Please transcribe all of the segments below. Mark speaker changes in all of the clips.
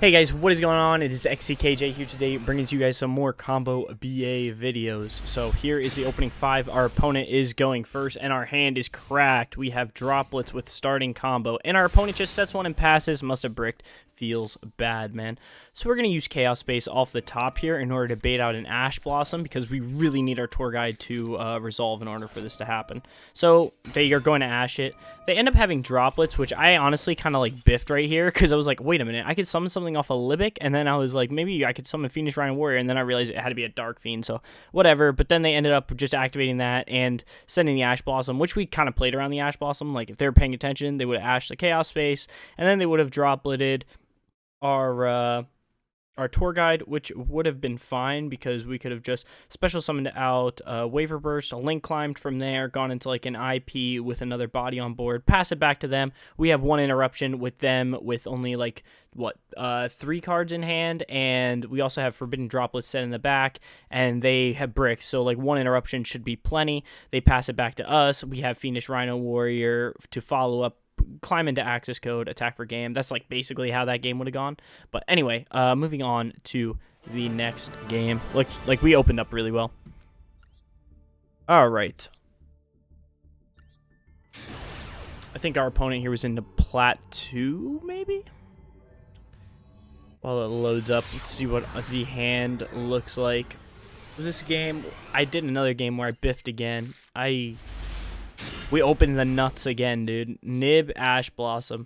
Speaker 1: Hey guys, what is going on? It is XCKJ here today, bringing to you guys some more combo BA videos. So here is the opening 5. Our opponent is going first, and our hand is cracked. We have droplets with starting combo, and our opponent just sets one and passes. Must have bricked. Feels bad, man. So we're going to use Chaos Space off the top here in order to bait out an Ash Blossom, because we really need our tour guide to resolve in order for this to happen. So they are going to Ash it. They end up having droplets, which I honestly kind of like biffed right here, because I was like, wait a minute, I could summon something off a Libic, and then I was like, maybe I could summon Fiendish Rhino Warrior, and then I realized it had to be a Dark Fiend, so whatever. But then they ended up just activating that and sending the Ash Blossom, which we kind of played around the Ash Blossom. Like, if they were paying attention, they would have Ashed the Chaos Space, and then they would have dropleted our tour guide, which would have been fine because we could have just special summoned out Waver Burst, a Link climbed from there, gone into like an IP with another body on board, pass it back to them. We have one interruption with them with only like, what, 3 cards in hand, and we also have Forbidden Droplets set in the back, and they have bricks, so like one interruption should be plenty. They pass it back to us. We have Fiendish Rhino Warrior to follow up, climb into access code, attack for game. That's like basically how that game would have gone. But anyway, moving on to the next game. Like we opened up really well. All right. I think our opponent here was into Plat 2, maybe? While it loads up, let's see what the hand looks like. Was this a game? I did another game where I biffed again. We opened the nuts again, dude. Nib, Ash Blossom.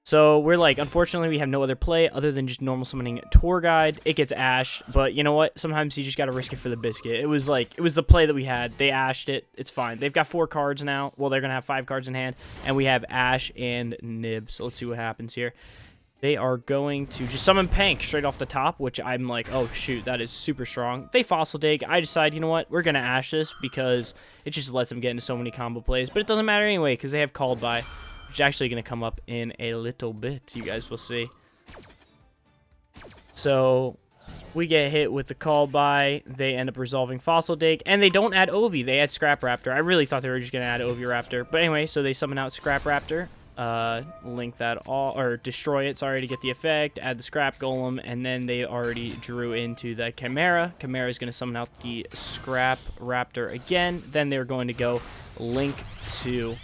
Speaker 1: So we're like, unfortunately, we have no other play other than just normal summoning tour guide. It gets Ash, but you know what? Sometimes you just got to risk it for the biscuit. It was the play that we had. They Ashed it. It's fine. They've got 4 cards now. Well, they're going to have 5 cards in hand, and we have Ash and Nib. So let's see what happens here. They are going to just summon Pank straight off the top, which I'm like, oh, shoot, that is super strong. They Fossil Dig. I decide, you know what? We're going to Ash this because it just lets them get into so many combo plays. But it doesn't matter anyway because they have Called By, which is actually going to come up in a little bit. You guys will see. So we get hit with the Called By. They end up resolving Fossil Dig. And they don't add Ovi. They add Scrap Raptor. I really thought they were just going to add Ovi Raptor. But anyway, so they summon out Scrap Raptor. Link that all, or destroy it, sorry, to get the effect, add the Scrap Golem, and then they already drew into the Chimera. Chimera is going to summon out the Scrap Raptor again. Then they're going to go Link 2.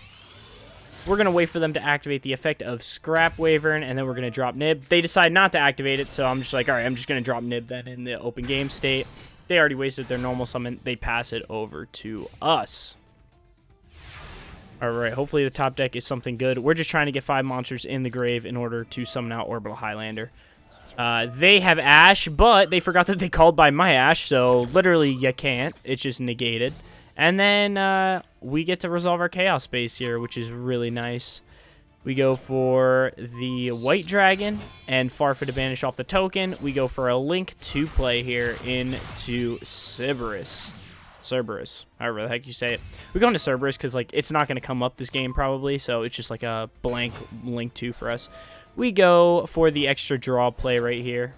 Speaker 1: We're going to wait for them to activate the effect of Scrap Wyvern, and then we're going to drop Nib. They decide not to activate it, so I'm just like, alright, I'm just going to drop Nib then in the open game state. They already wasted their normal summon. They pass it over to us. Alright, hopefully the top deck is something good. We're just trying to get 5 monsters in the grave in order to summon out Orbital Highlander. They have Ash, but they forgot that they called by my Ash, so literally you can't. It's just negated. And then we get to resolve our Chaos Space here, which is really nice. We go for the White Dragon and Farfa to banish off the token. We go for a Link 2 play here into Cerberus, however the heck you say it. We go into Cerberus because like it's not going to come up this game probably, so it's just like a blank Link 2 for us. We go for the extra draw play right here.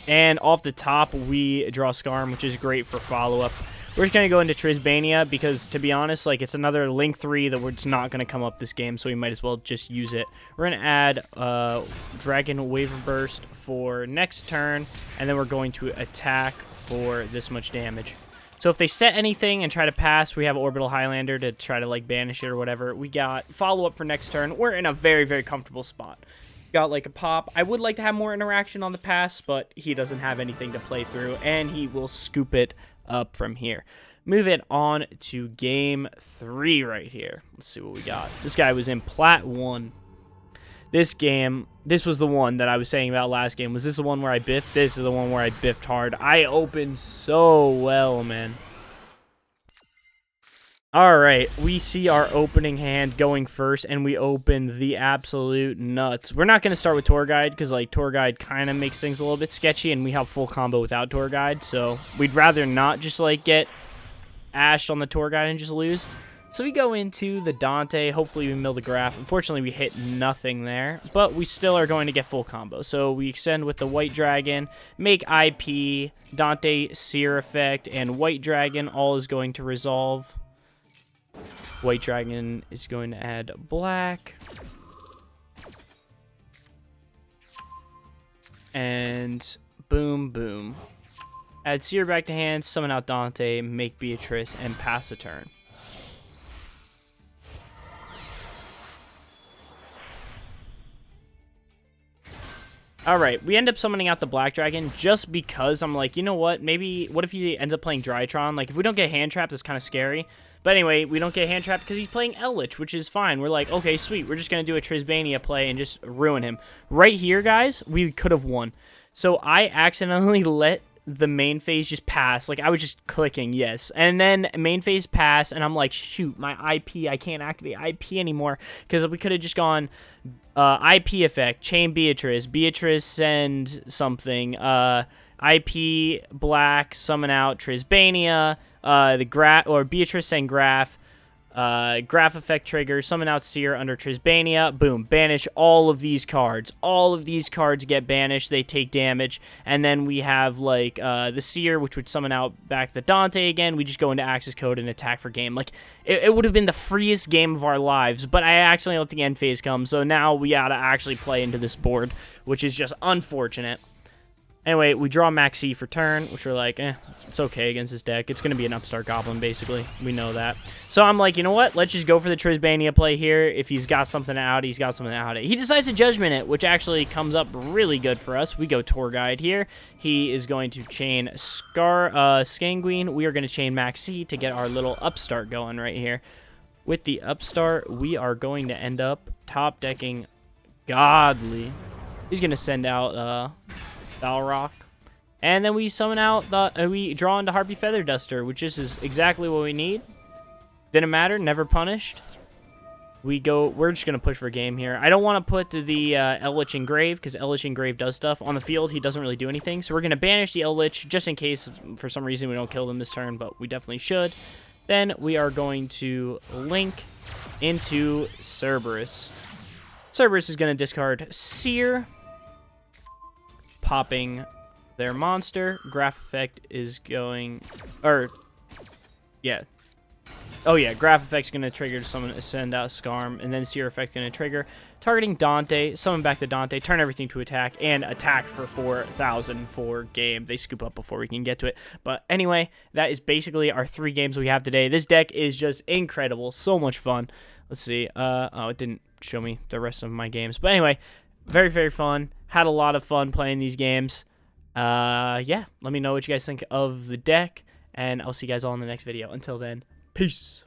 Speaker 1: And off the top, we draw Skarm, which is great for follow-up. We're just going to go into Trisbania because, to be honest, like it's another Link 3 that it's not going to come up this game, so we might as well just use it. We're going to add Dragon Waver Burst for next turn, and then we're going to attack for this much damage. So if they set anything and try to pass, we have Orbital Highlander to try to like banish it or whatever. We got follow-up for next turn. We're in a very, very comfortable spot. Got like a pop. I would like to have more interaction on the pass, but he doesn't have anything to play through, and he will scoop it up from here. Move it on to game 3 right here. Let's see what we got. This guy was in Plat 1. This game, this was the one that I was saying about last game. Was this the one where I biffed? This is the one where I biffed hard. I opened so well, man. Alright, we see our opening hand going first, and we open the absolute nuts. We're not going to start with Tour Guide, because like Tour Guide kind of makes things a little bit sketchy, and we have full combo without Tour Guide, so we'd rather not just like get ashed on the Tour Guide and just lose. So we go into the Dante. Hopefully we mill the graph. Unfortunately, we hit nothing there, but we still are going to get full combo. So we extend with the White Dragon, make IP, Dante, Seer Effect, and White Dragon. All is going to resolve. White Dragon is going to add black. And boom, boom. Add Seer back to hand, summon out Dante, make Beatrice, and pass a turn. Alright, we end up summoning out the Black Dragon just because I'm like, you know what, maybe, what if he ends up playing Drytron? Like, if we don't get hand trapped, it's kind of scary. But anyway, we don't get hand trapped because he's playing Eldritch, which is fine. We're like, okay, sweet, we're just going to do a Trisbania play and just ruin him. Right here, guys, we could have won. So I accidentally let the main phase just pass. Like, I was just clicking yes, and then main phase pass, and I'm like, shoot, my IP, I can't activate IP anymore, because we could have just gone IP effect, chain Beatrice send something, IP black, summon out Trisbania, Beatrice send Graph, Graph effect trigger, summon out Seer under Trisbania, boom, banish all of these cards. All of these cards get banished, they take damage, and then we have, like, the Seer, which would summon out back the Dante again. We just go into access code and attack for game. Like, it would have been the freest game of our lives, but I accidentally let the end phase come, so now we gotta actually play into this board, which is just unfortunate. Anyway, we draw Maxi for turn, which we're like, it's okay against this deck. It's going to be an Upstart Goblin, basically. We know that. So I'm like, you know what? Let's just go for the Trisbania play here. If he's got something out, he's got something out. He decides to Judgment it, which actually comes up really good for us. We go Tour Guide here. He is going to chain Skanguine. We are going to chain Maxi to get our little Upstart going right here. With the Upstart, we are going to end up top decking Godly. He's going to send out... Balrog, and then we summon out we draw into Harpy Feather Duster, which is exactly what we need. Didn't matter, never punished. We're just gonna push for game here. I don't want to put the Eldritch Engrave, because Eldritch Engrave does stuff on the field. He doesn't really do anything, so we're gonna banish the Eldritch just in case for some reason we don't kill them this turn, but we definitely should. Then we are going to link into Cerberus. Cerberus is gonna discard Seer, popping their monster. Graph effect is going, Graph effect's gonna trigger to send out Scarm, and then Seer effect gonna trigger, targeting Dante, summon back the Dante, turn everything to attack, and attack for 4,000 for game. They scoop up before we can get to it. But anyway, that is basically our 3 games we have today. This deck is just incredible, so much fun. Let's see, oh, it didn't show me the rest of my games, but anyway, very, very fun. Had a lot of fun playing these games. Yeah, let me know what you guys think of the deck, and I'll see you guys all in the next video. Until then, peace.